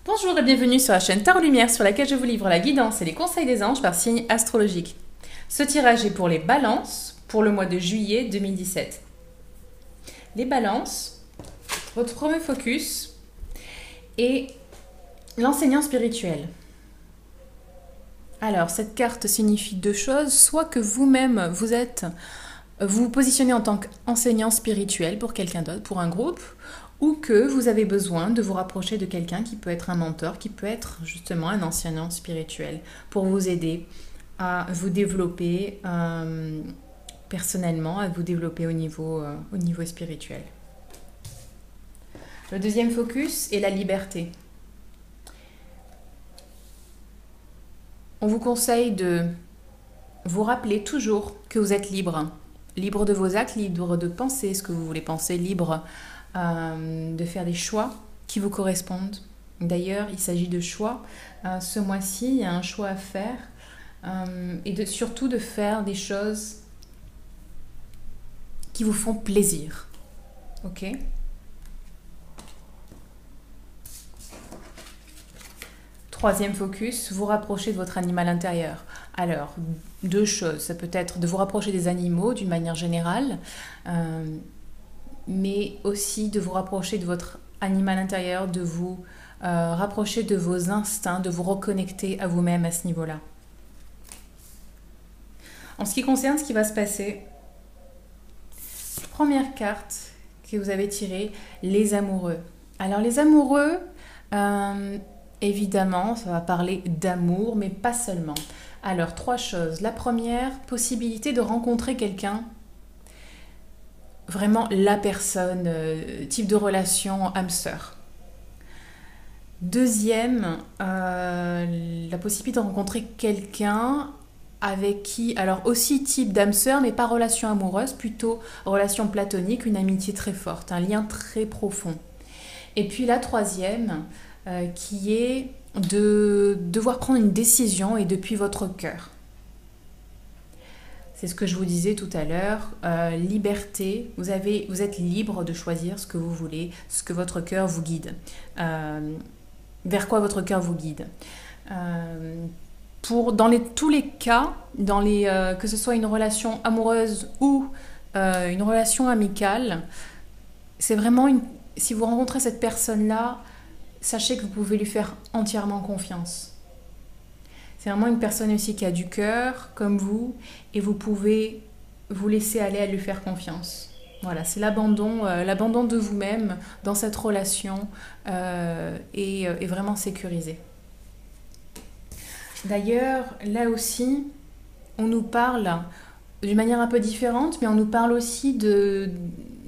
Bonjour et bienvenue sur la chaîne Tarot Lumière sur laquelle je vous livre la guidance et les conseils des anges par signe astrologique. Ce tirage est pour les balances pour le mois de juillet 2017. Les balances, votre premier focus est l'enseignant spirituel. Alors, cette carte signifie deux choses, soit que vous-même vous vous positionnez en tant qu'enseignant spirituel pour quelqu'un d'autre, pour un groupe, ou que vous avez besoin de vous rapprocher de quelqu'un qui peut être un mentor, qui peut être justement un enseignant spirituel, pour vous aider à vous développer personnellement, à vous développer au niveau spirituel. Le deuxième focus est la liberté. On vous conseille de vous rappeler toujours que vous êtes libre. Libre de vos actes, libre de penser ce que vous voulez penser, libre de faire des choix qui vous correspondent. D'ailleurs, il s'agit de choix. Ce mois-ci, il y a un choix à faire et surtout de faire des choses qui vous font plaisir. Ok ? Troisième focus, vous rapprocher de votre animal intérieur. Alors, deux choses. Ça peut être de vous rapprocher des animaux d'une manière générale, mais aussi de vous rapprocher de votre animal intérieur, de vous rapprocher de vos instincts, de vous reconnecter à vous-même à ce niveau-là. En ce qui concerne ce qui va se passer, première carte que vous avez tirée, les amoureux. Alors les amoureux, évidemment, ça va parler d'amour, mais pas seulement. Alors, trois choses. La première, possibilité de rencontrer quelqu'un, vraiment la personne, type de relation âme-sœur. Deuxième, la possibilité de rencontrer quelqu'un avec qui, alors aussi type d'âme-sœur, mais pas relation amoureuse, plutôt relation platonique, une amitié très forte, un lien très profond. Et puis la troisième, qui est de devoir prendre une décision et depuis votre cœur. C'est ce que je vous disais tout à l'heure, liberté, vous êtes libre de choisir ce que vous voulez, ce que votre cœur vous guide, vers quoi votre cœur vous guide. Dans tous les cas, que ce soit une relation amoureuse ou une relation amicale, c'est vraiment si vous rencontrez cette personne-là, sachez que vous pouvez lui faire entièrement confiance. C'est vraiment une personne aussi qui a du cœur, comme vous, et vous pouvez vous laisser aller à lui faire confiance. Voilà, c'est l'abandon de vous-même dans cette relation est vraiment sécurisé. D'ailleurs, là aussi, on nous parle d'une manière un peu différente, mais on nous parle aussi de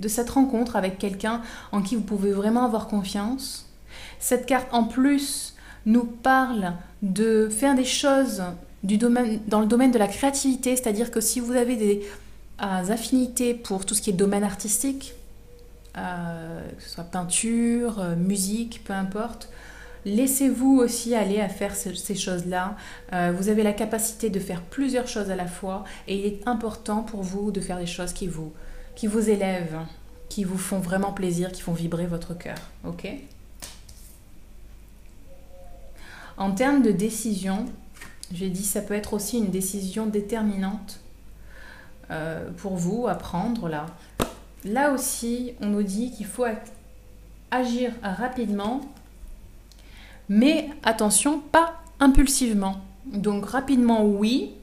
cette rencontre avec quelqu'un en qui vous pouvez vraiment avoir confiance. Cette carte, en plus, nous parle de faire des choses dans le domaine de la créativité, c'est-à-dire que si vous avez des affinités pour tout ce qui est domaine artistique, que ce soit peinture, musique, peu importe, laissez-vous aussi aller à faire ces choses-là. Vous avez la capacité de faire plusieurs choses à la fois et il est important pour vous de faire des choses qui vous élèvent, qui vous font vraiment plaisir, qui font vibrer votre cœur. Ok ? En termes de décision, j'ai dit ça peut être aussi une décision déterminante pour vous à prendre là. Là aussi, on nous dit qu'il faut agir rapidement, mais attention, pas impulsivement. Donc rapidement, oui,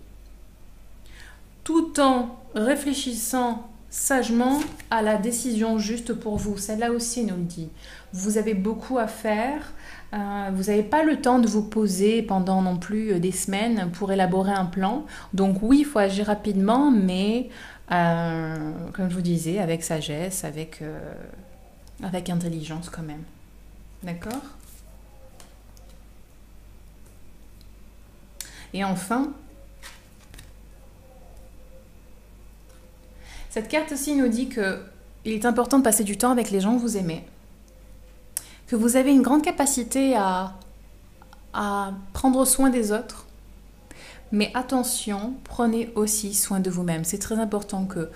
tout en réfléchissant sagement à la décision juste pour vous. Celle-là aussi nous le dit. Vous avez beaucoup à faire. Vous n'avez pas le temps de vous poser pendant non plus des semaines pour élaborer un plan. Donc oui, il faut agir rapidement, mais comme je vous disais, avec sagesse, avec intelligence quand même. D'accord ? Et enfin, cette carte aussi nous dit qu'il est important de passer du temps avec les gens que vous aimez. Que vous avez une grande capacité à prendre soin des autres. Mais attention, prenez aussi soin de vous-même. C'est très important que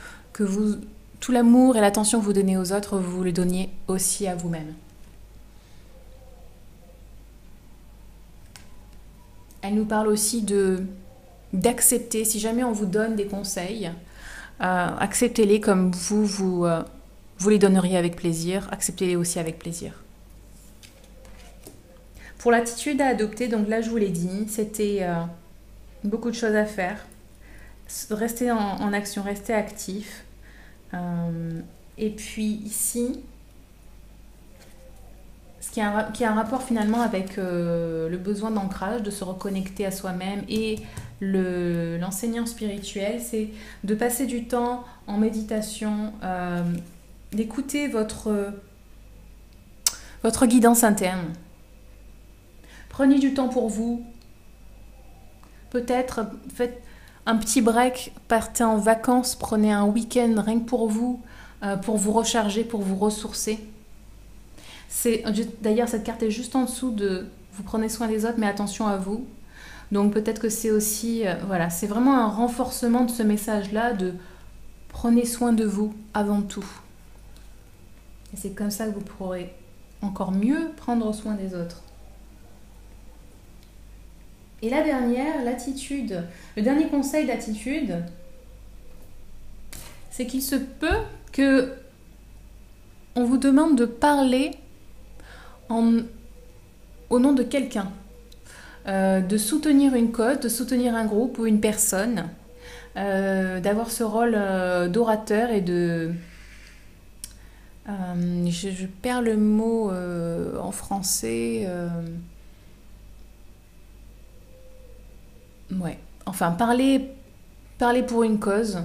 tout l'amour et l'attention que vous donnez aux autres, vous le donniez aussi à vous-même. Elle nous parle aussi d'accepter, si jamais on vous donne des conseils, acceptez-les comme vous les donneriez avec plaisir, acceptez-les aussi avec plaisir. Pour l'attitude à adopter, donc là je vous l'ai dit, c'était beaucoup de choses à faire. Restez en action, restez actif. Et puis ici, ce qui a un rapport finalement avec le besoin d'ancrage, de se reconnecter à soi-même, et l'enseignant spirituel, c'est de passer du temps en méditation, d'écouter votre guidance interne. Prenez du temps pour vous. Peut-être faites un petit break, partez en vacances, prenez un week-end rien que pour vous recharger, pour vous ressourcer. D'ailleurs, cette carte est juste en dessous de vous prenez soin des autres, mais attention à vous. Donc peut-être que c'est aussi, voilà, c'est vraiment un renforcement de ce message-là de prenez soin de vous avant tout. Et c'est comme ça que vous pourrez encore mieux prendre soin des autres. Et la dernière, l'attitude. Le dernier conseil d'attitude, c'est qu'il se peut que on vous demande de parler au nom de quelqu'un, de soutenir une cause, de soutenir un groupe ou une personne, d'avoir ce rôle d'orateur et de... je perds le mot en français... Ouais, enfin, parler pour une cause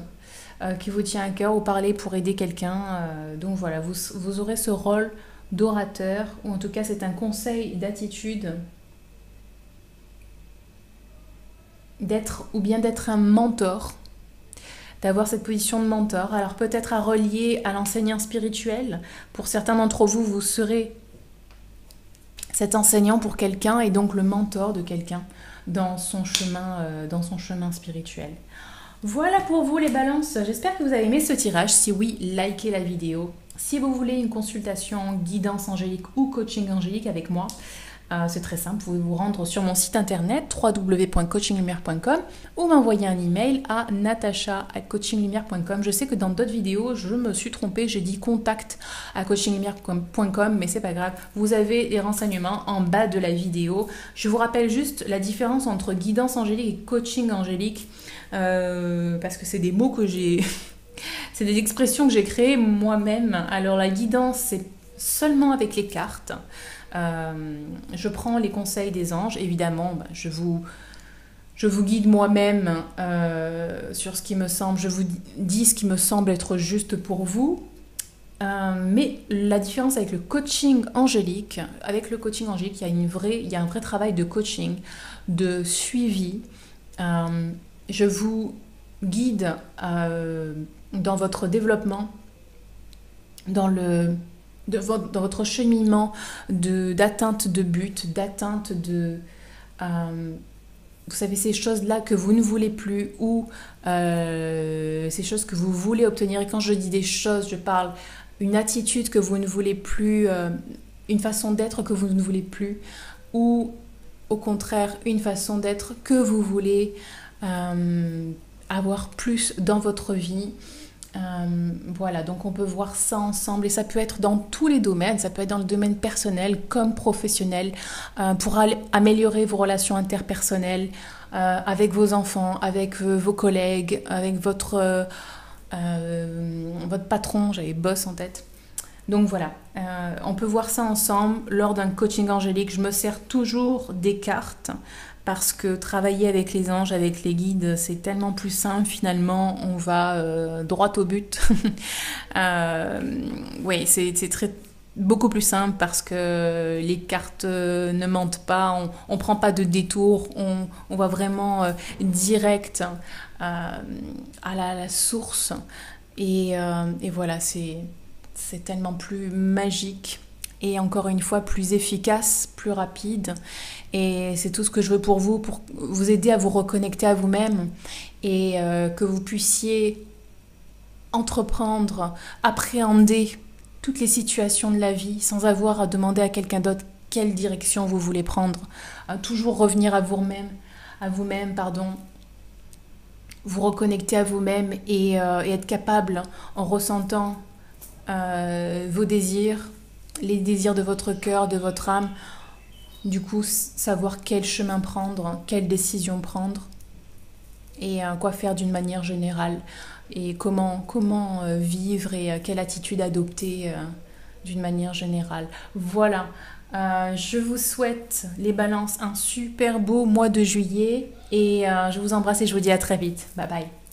qui vous tient à cœur, ou parler pour aider quelqu'un. Donc voilà, vous aurez ce rôle d'orateur, ou en tout cas c'est un conseil d'attitude, d'être un mentor, d'avoir cette position de mentor. Alors peut-être à relier à l'enseignant spirituel. Pour certains d'entre vous, vous serez cet enseignant pour quelqu'un et donc le mentor de quelqu'un dans son chemin spirituel. Voilà pour vous les balances. J'espère que vous avez aimé ce tirage. Si oui, likez la vidéo. Si vous voulez une consultation guidance angélique ou coaching angélique avec moi, c'est très simple. Vous pouvez vous rendre sur mon site internet www.coachinglumière.com ou m'envoyer un email à natasha@coachinglumière.com. Je sais que dans d'autres vidéos, je me suis trompée, j'ai dit contact@coachinglumière.com, mais c'est pas grave. Vous avez les renseignements en bas de la vidéo. Je vous rappelle juste la différence entre guidance angélique et coaching angélique, parce que c'est des mots que j'ai... c'est des expressions que j'ai créées moi-même. Alors la guidance, c'est seulement avec les cartes. Je prends les conseils des anges, évidemment, je vous guide moi-même sur ce qui me semble, je vous dis ce qui me semble être juste pour vous. Mais la différence avec le coaching angélique, il y a un vrai travail de coaching, de suivi. Je vous guide dans votre développement, dans votre cheminement d'atteinte de but, d'atteinte de... vous savez, ces choses-là que vous ne voulez plus, ou ces choses que vous voulez obtenir. Et quand je dis des choses, je parle une attitude que vous ne voulez plus, une façon d'être que vous ne voulez plus, ou au contraire, une façon d'être que vous voulez avoir plus dans votre vie. Voilà, donc on peut voir ça ensemble, et ça peut être dans tous les domaines, ça peut être dans le domaine personnel comme professionnel, pour améliorer vos relations interpersonnelles avec vos enfants, avec vos collègues, avec votre patron, j'avais boss en tête. Donc voilà, on peut voir ça ensemble lors d'un coaching angélique. Je me sers toujours des cartes, parce que travailler avec les anges, avec les guides, c'est tellement plus simple finalement, on va droit au but. Oui, c'est beaucoup plus simple, parce que les cartes ne mentent pas, on prend pas de détour, on va vraiment direct à la source. Et voilà, c'est tellement plus magique. Et encore une fois, plus efficace, plus rapide. Et c'est tout ce que je veux pour vous aider à vous reconnecter à vous-même, et que vous puissiez entreprendre, appréhender toutes les situations de la vie sans avoir à demander à quelqu'un d'autre quelle direction vous voulez prendre. Toujours revenir à vous-même, à vous-même, pardon, vous reconnecter à vous-même et être capable, en ressentant vos désirs, les désirs de votre cœur, de votre âme, du coup savoir quel chemin prendre, quelle décision prendre et quoi faire d'une manière générale et comment vivre et quelle attitude adopter d'une manière générale. Voilà, je vous souhaite les balances un super beau mois de juillet et je vous embrasse et je vous dis à très vite. Bye bye.